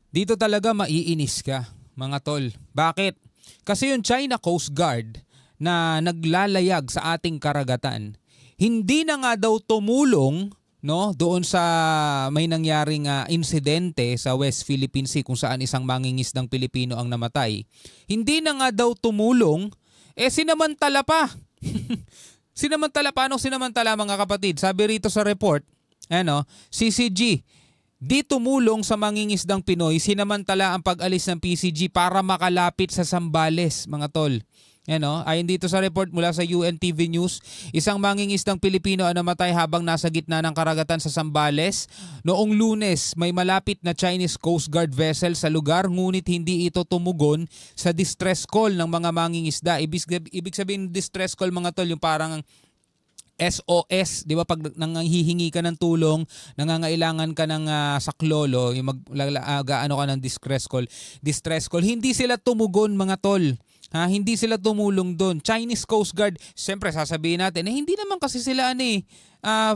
Dito talaga maiinis ka, mga tol. Bakit? Kasi yung China Coast Guard na naglalayag sa ating karagatan, hindi na nga daw tumulong, no, doon sa may nangyaring insidente sa West Philippine Sea kung saan isang mangingisdang Pilipino ang namatay. Hindi na nga daw tumulong, sinamantala pa. Sinamantala, paano sinamantala mga kapatid? Sabi rito sa report, CCG, di tumulong sa mangingisdang Pinoy, sinamantala ang pag-alis ng PCG para makalapit sa Zambales, mga tol. Ayon dito sa report mula sa UNTV News, isang mangingisdang Pilipino ang namatay habang nasa gitna ng karagatan sa Zambales. Noong Lunes, may malapit na Chinese Coast Guard vessel sa lugar ngunit hindi ito tumugon sa distress call ng mga mangingisda. Ibig sabihin distress call, mga tol, yung parang SOS, di ba, pag nanghihingi ka ng tulong, nangangailangan ka ng saklolo, yung gaano ka ng distress call, hindi sila tumugon, mga tol. Hindi sila tumulong doon. Chinese Coast Guard, siyempre sasabihin natin, hindi naman kasi sila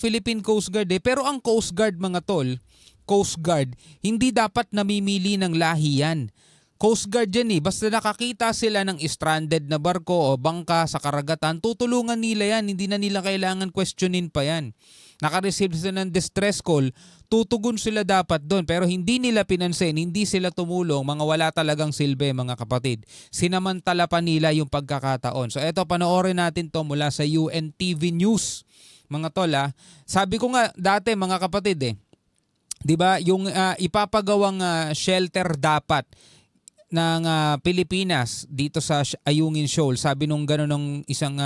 Philippine Coast Guard pero ang Coast Guard, mga tol, Coast Guard, hindi dapat namimili ng lahi yan. Coast Guard yan basta nakakita sila ng stranded na barko o bangka sa karagatan, tutulungan nila yan, hindi na nila kailangan questionin pa yan. Naka-receive sila ng distress call, tutugon sila dapat doon, pero hindi nila pinansin, hindi sila tumulong, mga wala talagang silbi, mga kapatid. Sinamantala pa nila yung pagkakataon. So eto, panoorin natin to mula sa UNTV News, mga tol. Sabi ko nga dati, mga kapatid, di ba, yung ipapagawang shelter dapat ng Pilipinas dito sa Ayungin Shoal. Sabi nung gano'n ng isang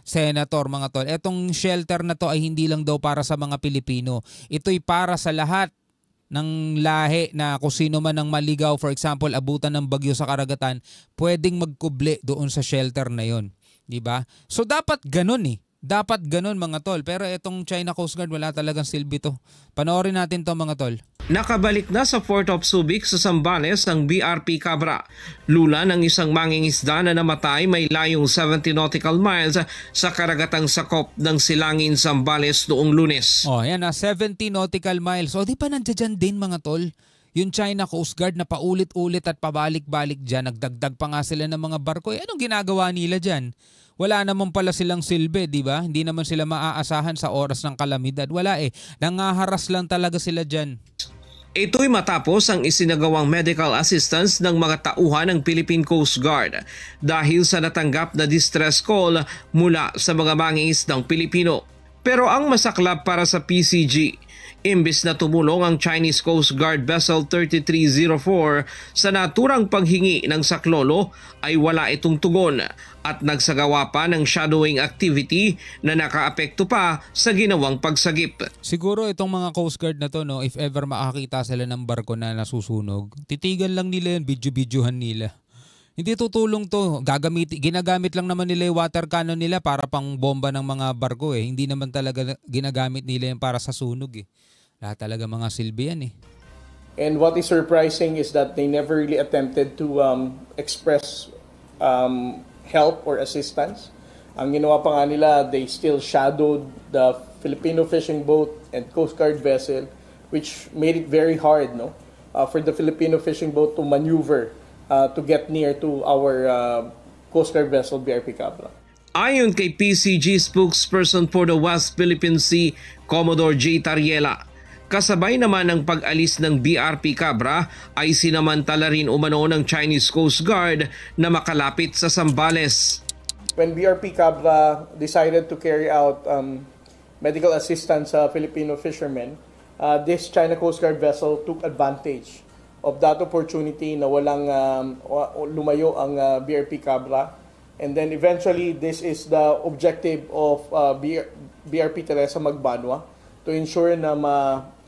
senator, mga tol, etong shelter na to ay hindi lang daw para sa mga Pilipino. Ito'y para sa lahat ng lahi na kung sino man ang maligaw, for example, abutan ng bagyo sa karagatan, pwedeng magkuble doon sa shelter na yon, di ba? So dapat gano'n Dapat ganun, mga tol. Pero itong China Coast Guard, wala talagang silbi to. Panoorin natin to, mga tol. Nakabalik na sa Port of Subic sa Zambales ang BRP Cabra. Lula ng isang mangingisda na namatay may layong 70 nautical miles sa karagatang sakop ng Silangin, Zambales noong Lunes. Yan 70 nautical miles. Di pa nandiyan din, mga tol? Yung China Coast Guard na paulit-ulit at pabalik-balik dyan, nagdagdag pa nga sila ng mga barko. Anong ginagawa nila dyan? Wala naman pala silang silbi, di ba? Hindi naman sila maaasahan sa oras ng kalamidad. Wala nangaharas lang talaga sila dyan. Ito'y matapos ang isinagawang medical assistance ng mga tauhan ng Philippine Coast Guard dahil sa natanggap na distress call mula sa mga mangingisdang Pilipino. Pero ang masaklap para sa PCG, imbis na tumulong ang Chinese Coast Guard Vessel 3304 sa naturang paghingi ng saklolo, ay wala itong tugon at nagsagawa pa ng shadowing activity na nakaapekto pa sa ginawang pagsagip. Siguro itong mga Coast Guard na to, if ever makakita sila ng barko na nasusunog, titigan lang nila yan, video-videohan nila. Hindi tutulong to. Ginagamit lang naman nila yung water cannon nila para pang bomba ng mga barko Hindi naman talaga ginagamit nila yan para sa sunog Wala talaga mga silbi yan And what is surprising is that they never really attempted to express help or assistance. Ang ginawa pa nga nila, they still shadowed the Filipino fishing boat and Coast Guard vessel, which made it very hard for the Filipino fishing boat to maneuver to get near to our Coast Guard vessel, BRP Cabra. Ayon kay PCG spokesperson for the West Philippine Sea, Commodore J. Tariela, kasabay naman ng pag-alis ng BRP Cabra ay sinamantala rin umano ng Chinese Coast Guard na makalapit sa Zambales. When BRP Cabra decided to carry out medical assistance sa Filipino fishermen, this China Coast Guard vessel took advantage of that opportunity na walang lumayo ang BRP Cabra. And then eventually, this is the objective of BRP Teresa Magbanwa to ensure na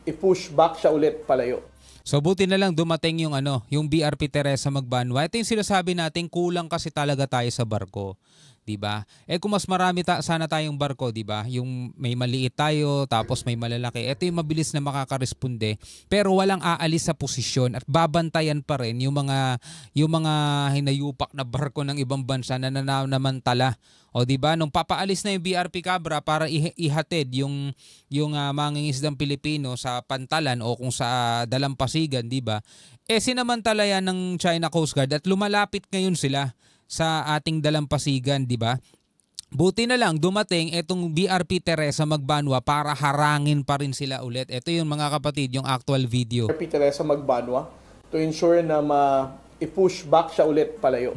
i-push back siya ulit palayo. So buti na lang dumating yung BRP Teresa Magbanwa. Ito yung sinasabi natin, kulang kasi talaga tayo sa barko. 'di ba? Kung mas marami sana tayong barko, 'di ba? Yung may maliit tayo tapos may malalaki. Ito yung mabilis na makakaresponde pero walang aalis sa posisyon at babantayan pa rin yung mga hinayupak na barko ng ibang bansa na nanamantala. O 'di ba nung papaalis na yung BRP Cabra para ihatid yung mangingisdang Pilipino sa Pantalan o kung sa Dalampasigan, 'di ba? Sinamantala yan ng China Coast Guard at lumalapit ngayon sila sa ating Dalampasigan, 'di ba? Buti na lang dumating itong BRP Teresa Magbanwa para harangin pa rin sila ulit. Ito yung mga kapatid, yung actual video. BRP Teresa Magbanwa to ensure na i-push back siya ulit palayo.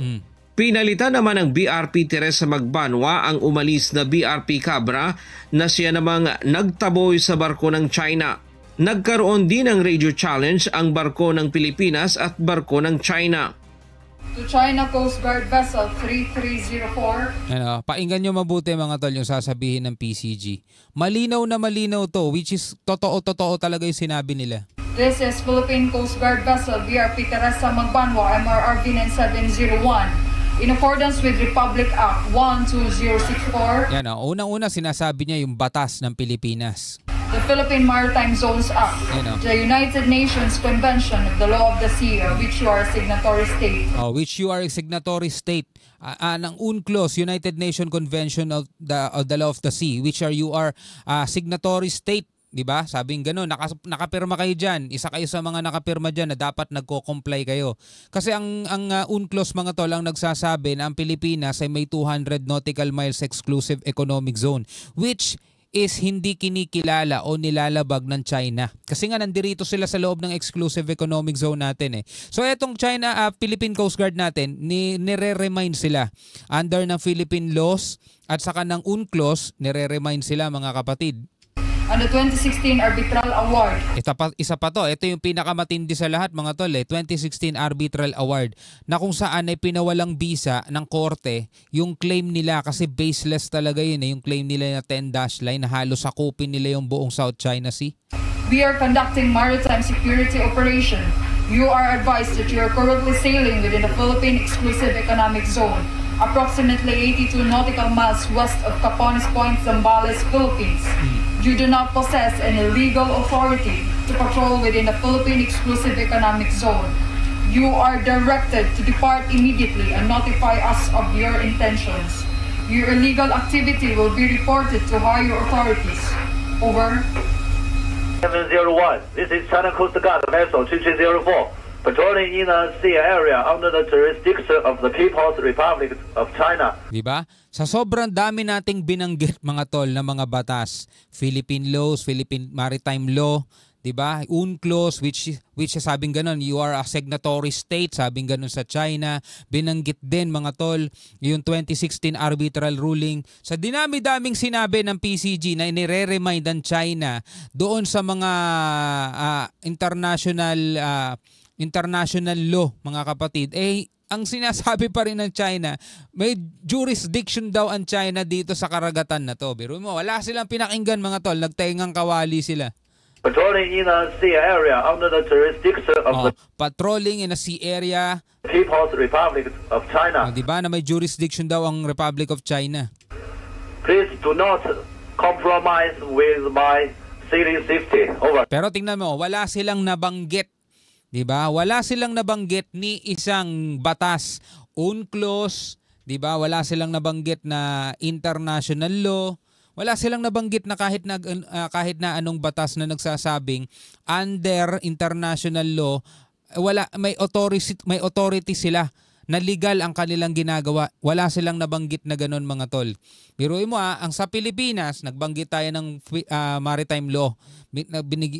Pinalitan naman ng BRP Teresa Magbanwa ang umalis na BRP Cabra na siya namang nagtaboy sa barko ng China. Nagkaroon din ng radio challenge ang barko ng Pilipinas at barko ng China. To China Coast Guard Vessel 3304. Painggan nyo mabuti mga tol yung sasabihin ng PCG. Malinaw na malinaw to, which is totoo talaga yung sinabi nila. This is Philippine Coast Guard Vessel BRP Teresa Magbanwa MRRV 9701 in accordance with Republic Act 12064. Yan, unang-una sinasabi niya yung batas ng Pilipinas. The Philippine Maritime Zones Act, the United Nations Convention of the Law of the Sea, of which you are a signatory state. Which you are a signatory state. Ng UNCLOS, United Nations Convention of the Law of the Sea, which you are a signatory state. Diba? Sabing gano'n, nakapirma kayo dyan. Isa kayo sa mga nakapirma dyan na dapat nagko-comply kayo. Kasi ang UNCLOS mga tol ang nagsasabi na ang Pilipinas ay may 200 nautical miles exclusive economic zone, which is hindi kinikilala o nilalabag ng China. Kasi nga nandirito sila sa loob ng exclusive economic zone natin eh. So etong Philippine Coast Guard natin, nire-remind sila under ng Philippine laws at saka ng UNCLOS, nire-remind sila mga kapatid. And the 2016 Arbitral Award. Isa pa to, ito yung pinakamatindi sa lahat mga tol 2016 Arbitral Award na kung saan ay pinawalang bisa ng korte yung claim nila kasi baseless talaga yun yung claim nila na 10-dash line na halos sakupin nila yung buong South China Sea. We are conducting maritime security operation. You are advised that you are currently sailing within the Philippine Exclusive Economic Zone, approximately 82 nautical miles west of Capones Point, Zambales, Philippines. You do not possess any legal authority to patrol within the Philippine Exclusive Economic Zone. You are directed to depart immediately and notify us of your intentions. Your illegal activity will be reported to higher authorities. Over. 701. This is China Coast Guard vessel 2304, patrolling in a sea area under the jurisdiction of the People's Republic of China. Diba? Sa sobrang dami nating binanggit mga tol na mga batas, Philippine laws, Philippine Maritime Law, diba? UNCLOS, which sabing ganun, you are a signatory state, sabing ganun sa China. Binanggit din mga tol, yung 2016 arbitral ruling. Sa dinami-daming sinabi ng PCG na inire-remind ang China doon sa mga international law, mga kapatid, ang sinasabi pa rin ng China, may jurisdiction daw ang China dito sa karagatan na to. Pero mo, wala silang pinakinggan mga tol, nagtaingang kawali sila. Patrolling in a sea area under the jurisdiction of the patrolling in a sea area, People's Republic of China. Diba na may jurisdiction daw ang Republic of China. Please do not compromise with my sailing safety. Over. Pero tingnan mo, wala silang nabanggit. Diba? Wala silang nabanggit ni isang batas, UNCLOS, diba? Wala silang nabanggit na international law. Wala silang nabanggit na kahit na anong batas na nagsasabing under international law, may authority sila na legal ang kanilang ginagawa. Wala silang nabanggit na ganun mga tol. Biruin mo ang sa Pilipinas, nagbanggit tayo ng maritime law.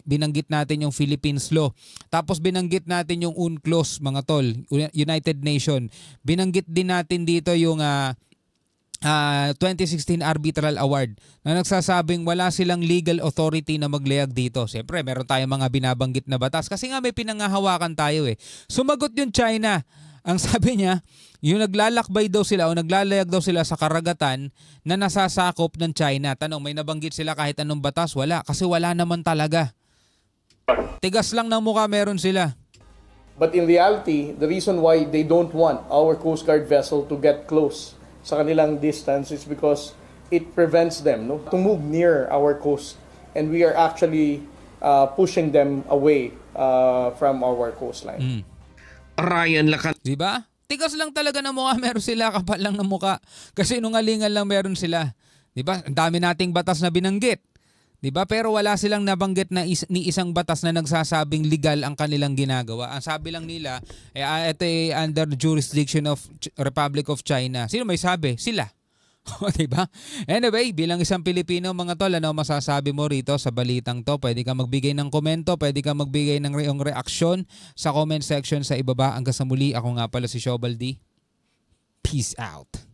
Binanggit natin yung Philippines law. Tapos binanggit natin yung UNCLOS mga tol, United Nation. Binanggit din natin dito yung 2016 Arbitral Award na nagsasabing wala silang legal authority na maglayag dito. Siyempre, meron tayong mga binabanggit na batas kasi nga may pinangahawakan tayo eh. Sumagot yung China. Ang sabi niya, yung naglalakbay daw sila o naglalayag daw sila sa karagatan na nasasakop ng China. Tanong, may nabanggit sila kahit anong batas? Wala, kasi wala naman talaga. Tigas lang ng mukha meron sila. But in reality, the reason why they don't want our Coast Guard vessel to get close sa kanilang distance is because it prevents them to move near our coast, and we are actually pushing them away from our coastline. Ryan Lacan. Diba? Tigas lang talaga ng mukha, meron sila, kapal lang ng mukha. Kasi nungalingan lang meron sila. Diba? Ang dami nating batas na binanggit. Diba? Pero wala silang nabanggit na ni isang batas na nagsasabing legal ang kanilang ginagawa. Ang sabi lang nila, ito ay under jurisdiction of Republic of China. Sino may sabi? Sila. Diba? Anyway, bilang isang Pilipino, mga tol, ano masasabi mo rito sa balitang to? Pwede ka magbigay ng komento, pwede ka magbigay ng iyong reaksyon sa comment section sa ibaba. Hanggang sa muli, ako nga pala si Shobal D. Peace out.